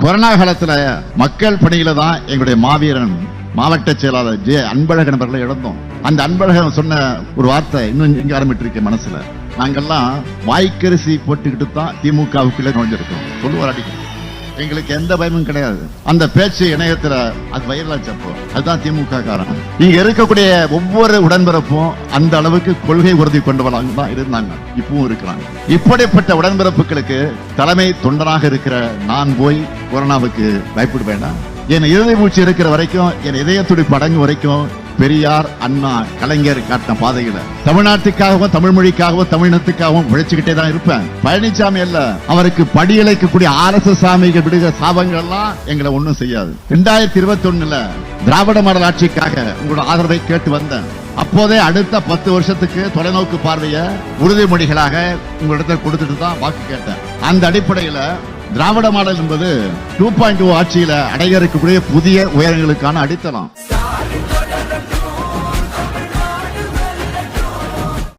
Corona காலத்துல மக்கள் பணியில தான் எங்களுடைய மாவீரன் மாவட்ட செயலாளர் ஜே அன்பழகன் அவர்களை இழந்தோம். அந்த அன்பழகன் சொன்ன ஒரு வார்த்தை இன்னும் இங்க ஆரம்பிட்டு இருக்க மனசுல, நாங்கெல்லாம் வாய்க்கரிசி போட்டுக்கிட்டு தான் திமுகவுக்குள்ளே நுழைஞ்சிருக்கோம் சொல்லுவார் அடிக்கடி. எங்களுக்கு எந்த பயமும் கிடையாது. அந்த பேச்சு இணையத்துல அது வைரலாச்சப்போ அதுதான் திமுக காரணம். இங்க இருக்கக்கூடிய ஒவ்வொரு உடன்பிறப்பும் அந்த அளவுக்கு கொள்கை உறுதி கொண்டவர்களாக தான் இருந்தாங்க, இப்பவும் இருக்கிறாங்க. இப்படிப்பட்ட உடன்பிறப்புகளுக்கு தலைமை தொண்டராக இருக்கிற நான் போய் கொரோனாவுக்கு பயப்பட வேண்டாம். என் இறுதி மூச்சு இருக்கிற வரைக்கும், என் இதய துடிப்பு அடங்கும் வரைக்கும் பெரியார், அண்ணா, கலைஞர் காட்டின பாதையில தமிழ்நாட்டுக்காகவும் தமிழ் மொழிக்காகவும் தமிழினத்துக்காகவும் உழைச்சுக்கிட்டே தான் இருப்பேன். பழனிசாமி அல்ல, அவருக்கு படியலைக்கக்கூடிய RSS சாமிகள் விடுகிற சாபங்கள் எல்லாம் எங்களை ஒண்ணும் செய்யாது. 2021 திராவிட மாடல் ஆட்சிக்காக உங்களோட ஆதரவை கேட்டு வந்தேன். அப்போதே அடுத்த 10 வருஷத்துக்கு தொலைநோக்கு பார்வைய உறுதிமொழிகளாக உங்களிடத்தில் கொடுத்துட்டு தான் வாக்கு கேட்டேன். அந்த அடிப்படையில திராவிட மாடல் என்பது 2.0 ஆட்சியில அடைய இருக்கக்கூடிய புதிய உயரங்களுக்கான அடித்தளம்.